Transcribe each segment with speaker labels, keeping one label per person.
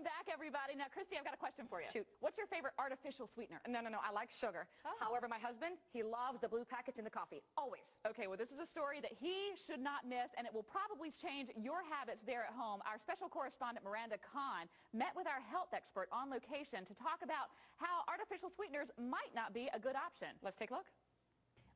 Speaker 1: Welcome back, everybody. Now, Christy, I've got a question for you.
Speaker 2: Shoot.
Speaker 1: What's your favorite artificial sweetener?
Speaker 2: No, I like sugar.
Speaker 1: Oh.
Speaker 2: However, my husband, he loves the blue packets in the coffee, always.
Speaker 1: Okay, well, this is a story that he should not miss, and it will probably change your habits there at home. Our special correspondent, Miranda Kahn, met with our health expert on location to talk about how artificial sweeteners might not be a good option. Let's take a look.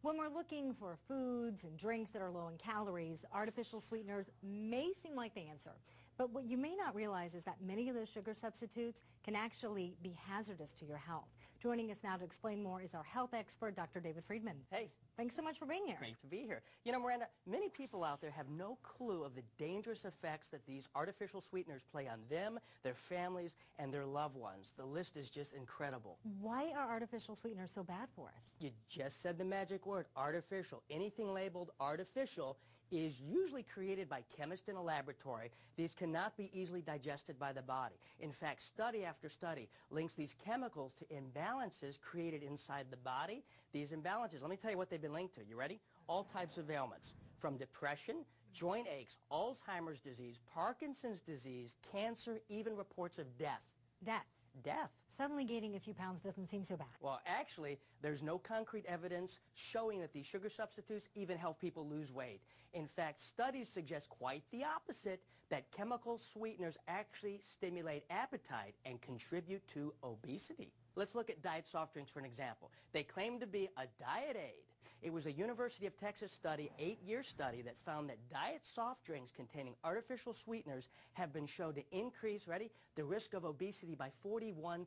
Speaker 3: When we're looking for foods and drinks that are low in calories, artificial sweeteners may seem like the answer. But what you may not realize is that many of those sugar substitutes can actually be hazardous to your health. Joining us now to explain more is our health expert, Dr. David Friedman.
Speaker 4: Hey.
Speaker 3: Thanks so much for being here.
Speaker 4: Great to be here. You know, Miranda, many people out there have no clue of the dangerous effects that these artificial sweeteners play on them, their families, and their loved ones. The list is just incredible.
Speaker 3: Why are artificial sweeteners so bad for us?
Speaker 4: You just said the magic word, artificial. Anything labeled artificial is usually created by chemists in a laboratory. These cannot be easily digested by the body. In fact, study after study links these chemicals to imbalances created inside the body. These imbalances, let me tell you what they've been linked to. You ready? All types of ailments, from depression, joint aches, Alzheimer's disease, Parkinson's disease, cancer, even reports of death. Death.
Speaker 3: Suddenly gaining a few pounds doesn't seem so bad.
Speaker 4: Well, actually, there's no concrete evidence showing that these sugar substitutes even help people lose weight. In fact, studies suggest quite the opposite, that chemical sweeteners actually stimulate appetite and contribute to obesity. Let's look at diet soft drinks for an example. They claim to be a diet aid. It was a University of Texas study, 8-year study, that found that diet soft drinks containing artificial sweeteners have been shown to increase, ready, the risk of obesity by 41%.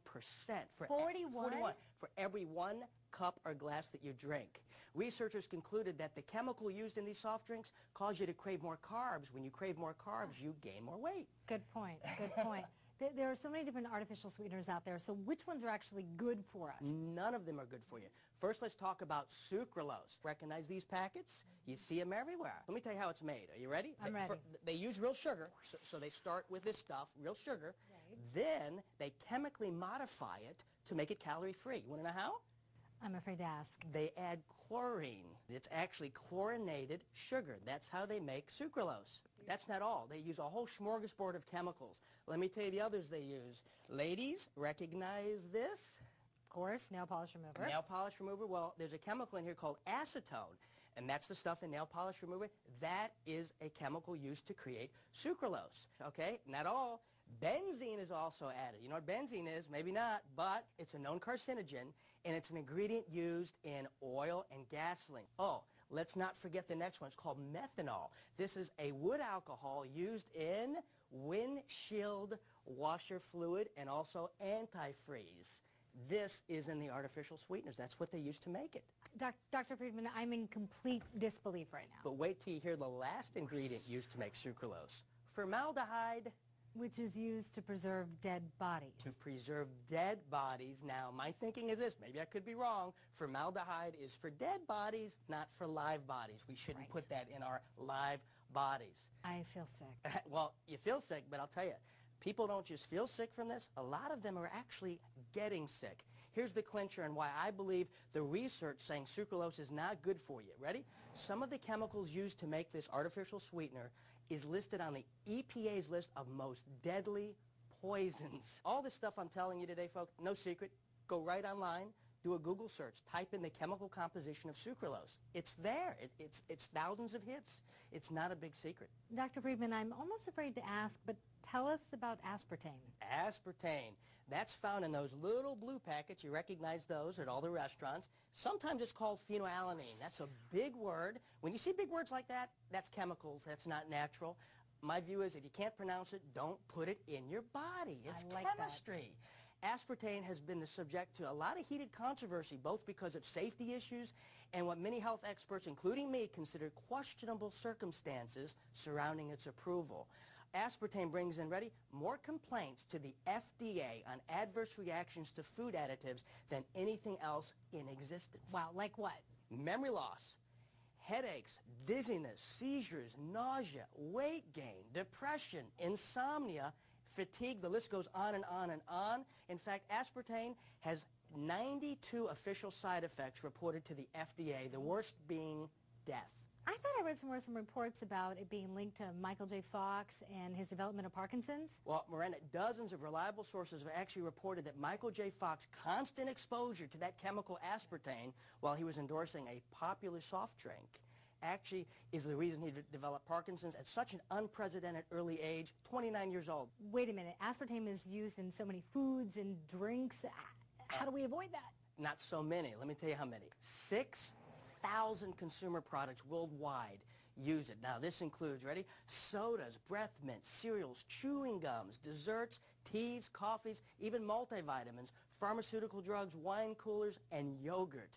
Speaker 3: 41?
Speaker 4: For every 1 cup or glass that you drink. Researchers concluded that the chemical used in these soft drinks cause you to crave more carbs. When you crave more carbs, you gain more weight.
Speaker 3: Good point. Good point. There are so many different artificial sweeteners out there, so which ones are actually good for us?
Speaker 4: None of them are good for you. First, let's talk about sucralose. Recognize these packets? You see them everywhere. Let me tell you how it's made. Are you ready?
Speaker 3: I'm ready.
Speaker 4: They use real sugar, so they start with this stuff, real sugar.
Speaker 3: Right.
Speaker 4: Then they chemically modify it to make it calorie-free. You want to know how?
Speaker 3: I'm afraid to ask.
Speaker 4: They add chlorine. It's actually chlorinated sugar. That's how they make sucralose. That's not all. They use a whole smorgasbord of chemicals. Let me tell you the others they use. Ladies, recognize this?
Speaker 3: Of course, nail polish remover.
Speaker 4: Nail polish remover. Well, there's a chemical in here called acetone, and that's the stuff in nail polish remover. That is a chemical used to create sucralose. Okay, not all. Benzene is also added. You know what benzene is? Maybe not, but it's a known carcinogen, and it's an ingredient used in oil and gasoline. Oh, let's not forget the next one. It's called methanol. This is a wood alcohol used in windshield washer fluid and also antifreeze. This is in the artificial sweeteners. That's what they use to make it.
Speaker 3: Dr. Friedman, I'm in complete disbelief right now.
Speaker 4: But wait till you hear the last ingredient used to make sucralose. Formaldehyde.
Speaker 3: Which is used to preserve dead bodies.
Speaker 4: To preserve dead bodies. Now, my thinking is this. Maybe I could be wrong. Formaldehyde is for dead bodies, not for live bodies. We shouldn't put that in our live bodies.
Speaker 3: I feel sick.
Speaker 4: Well, you feel sick, but I'll tell you, people don't just feel sick from this. A lot of them are actually getting sick. Here's the clincher and why I believe the research saying sucralose is not good for you. Ready? Some of the chemicals used to make this artificial sweetener is listed on the EPA's list of most deadly poisons. All this stuff I'm telling you today, folks, no secret. Go right online. Do a Google search. Type in the chemical composition of sucralose. It's there. It's thousands of hits. It's not a big secret.
Speaker 3: Dr. Friedman, I'm almost afraid to ask, but tell us about aspartame.
Speaker 4: Aspartame. That's found in those little blue packets. You recognize those at all the restaurants. Sometimes it's called phenylalanine. That's a big word. When you see big words like that, that's chemicals. That's not natural. My view is if you can't pronounce it, don't put it in your body. It's chemistry. Aspartame has been the subject to a lot of heated controversy, both because of safety issues and what many health experts, including me, consider questionable circumstances surrounding its approval. Aspartame brings in, ready, more complaints to the FDA on adverse reactions to food additives than anything else in existence.
Speaker 3: Wow, like what?
Speaker 4: Memory loss, headaches, dizziness, seizures, nausea, weight gain, depression, insomnia, fatigue, the list goes on and on and on. In fact, aspartame has 92 official side effects reported to the FDA, the worst being death.
Speaker 3: I thought I read some reports about it being linked to Michael J. Fox and his development of Parkinson's.
Speaker 4: Well, Miranda, dozens of reliable sources have actually reported that Michael J. Fox's constant exposure to that chemical aspartame while he was endorsing a popular soft drink actually is the reason he developed Parkinson's at such an unprecedented early age, 29 years old.
Speaker 3: Wait a minute. Aspartame is used in so many foods and drinks. How do we avoid that?
Speaker 4: Not so many. Let me tell you how many. 6,000 consumer products worldwide use it. Now, this includes, ready? Sodas, breath mints, cereals, chewing gums, desserts, teas, coffees, even multivitamins, pharmaceutical drugs, wine coolers, and yogurt.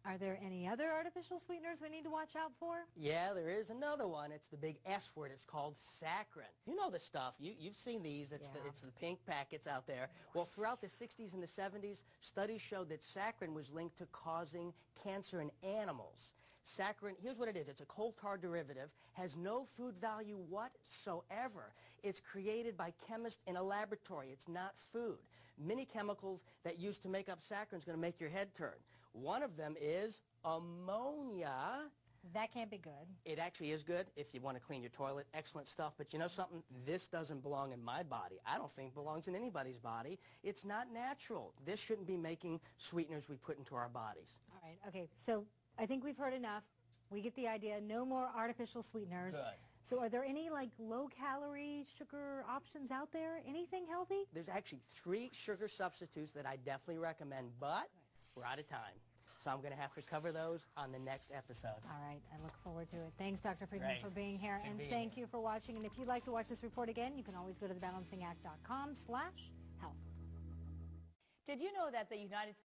Speaker 3: Are there any other artificial sweeteners we need to watch out for?
Speaker 4: Yeah, there is another one. It's the big S word. It's called saccharin. You know the stuff. You've seen these. It's the pink packets out there. Well, throughout the 60s and the 70s, studies showed that saccharin was linked to causing cancer in animals. Saccharin, here's what it is. It's a coal tar derivative, has no food value whatsoever. It's created by chemists in a laboratory. It's not food. Many chemicals that used to make up saccharin is going to make your head turn. One of them is ammonia.
Speaker 3: That can't be good.
Speaker 4: It actually is good if you want to clean your toilet. Excellent stuff. But you know something? This doesn't belong in my body. I don't think it belongs in anybody's body. It's not natural. This shouldn't be making sweeteners we put into our bodies.
Speaker 3: All right. Okay. So I think we've heard enough. We get the idea. No more artificial sweeteners.
Speaker 4: Good.
Speaker 3: So are there any like low-calorie sugar options out there? Anything healthy?
Speaker 4: There's actually 3 sugar substitutes that I definitely recommend, but we're out of time. So I'm going to have to cover those on the next episode.
Speaker 3: All right. I look forward to it. Thanks, Dr. Friedman,
Speaker 4: Great.
Speaker 3: for being here.
Speaker 4: Good
Speaker 3: And
Speaker 4: being
Speaker 3: thank
Speaker 4: here.
Speaker 3: you for watching. And if you'd like to watch this report again, you can always go to thebalancingact.com/health.
Speaker 1: Did you know that the United